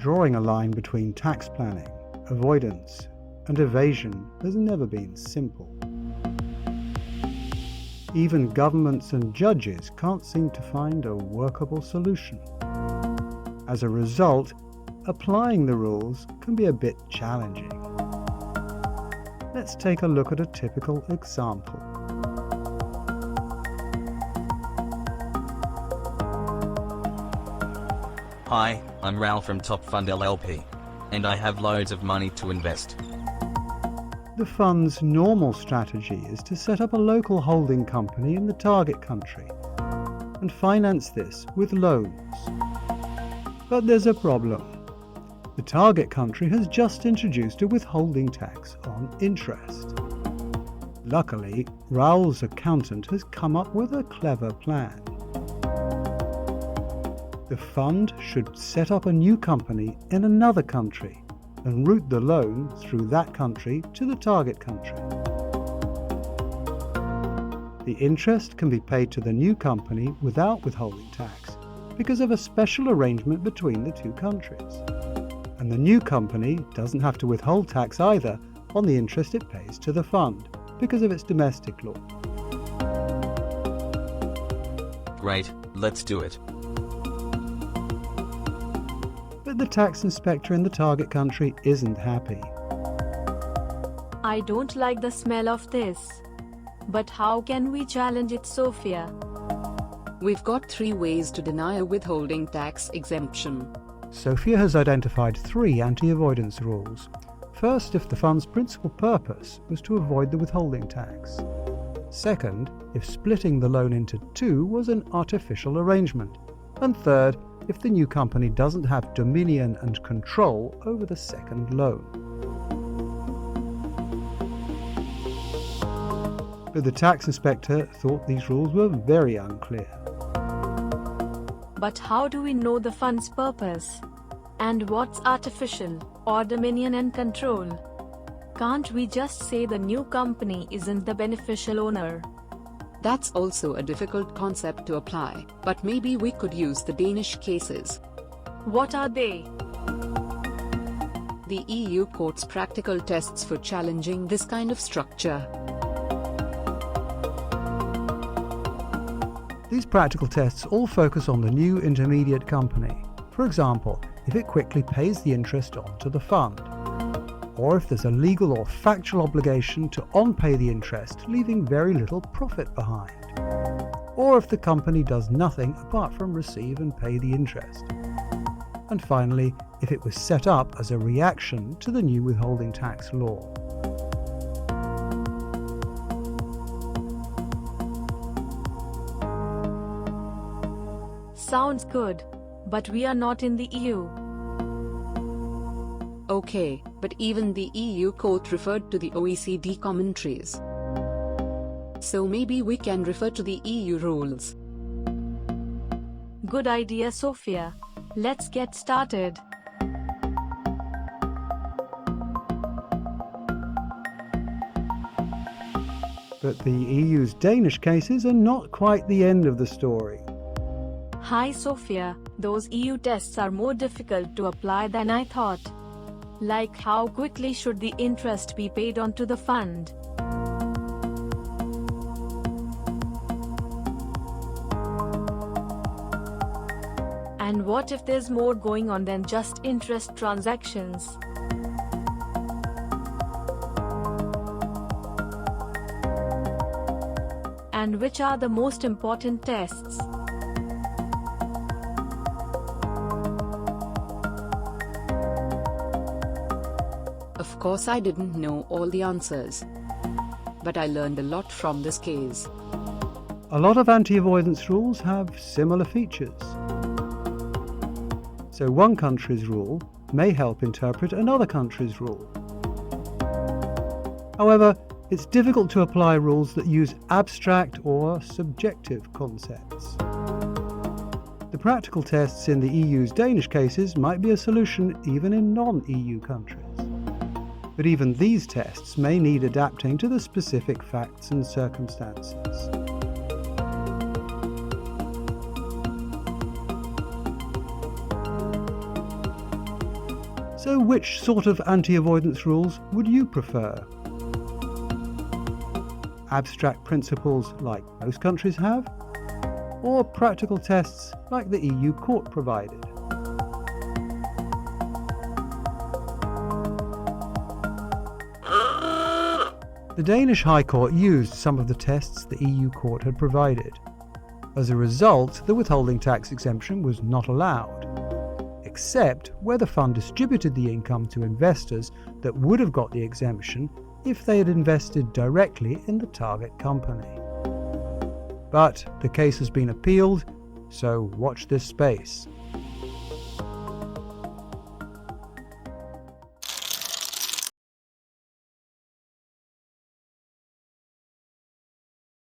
Drawing a line between tax planning, avoidance, and evasion has never been simple. Even governments and judges can't seem to find a workable solution. As a result, applying the rules can be a bit challenging. Let's take a look at a typical example. Hi, I'm Ralph from Top Fund LLP, and I have loads of money to invest. The fund's normal strategy is to set up a local holding company in the target country and finance this with loans. But there's a problem. The target country has just introduced a withholding tax on interest. Luckily, Raoul's accountant has come up with a clever plan. The fund should set up a new company in another country and route the loan through that country to the target country. The interest can be paid to the new company without withholding tax because of a special arrangement between the two countries. And the new company doesn't have to withhold tax either on the interest it pays to the fund because of its domestic law. Great, let's do it. But the tax inspector in the target country isn't happy. I don't like the smell of this. But how can we challenge it, Sophia? We've got 3 ways to deny a withholding tax exemption. Sophia has identified 3 anti-avoidance rules. First, if the fund's principal purpose was to avoid the withholding tax. Second, if splitting the loan into 2 was an artificial arrangement. And third, if the new company doesn't have dominion and control over the second loan. But the tax inspector thought these rules were very unclear. But how do we know the fund's purpose? And what's artificial, or dominion and control? Can't we just say the new company isn't the beneficial owner? That's also a difficult concept to apply, but maybe we could use the Danish cases. What are they? The EU quotes practical tests for challenging this kind of structure. These practical tests all focus on the new intermediate company. For example, if it quickly pays the interest onto the fund, or if there's a legal or factual obligation to on-pay the interest, leaving very little profit behind, or if the company does nothing apart from receive and pay the interest. And finally, if it was set up as a reaction to the new withholding tax law. Sounds good, but we are not in the EU. Okay, but even the EU court referred to the OECD commentaries. So maybe we can refer to the EU rules. Good idea, Sophia. Let's get started. But the EU's Danish cases are not quite the end of the story. Hi, Sophia. Those EU tests are more difficult to apply than I thought. Like how quickly should the interest be paid onto the fund? And what if there's more going on than just interest transactions? And which are the most important tests? Of course, I didn't know all the answers. But I learned a lot from this case. A lot of anti-avoidance rules have similar features. So one country's rule may help interpret another country's rule. However, it's difficult to apply rules that use abstract or subjective concepts. The practical tests in the EU's Danish cases might be a solution even in non-EU countries. But even these tests may need adapting to the specific facts and circumstances. So which sort of anti-avoidance rules would you prefer? Abstract principles like most countries have? Or practical tests like the EU court provided? The Danish High Court used some of the tests the EU court had provided. As a result, the withholding tax exemption was not allowed, except where the fund distributed the income to investors that would have got the exemption if they had invested directly in the target company. But the case has been appealed, so watch this space.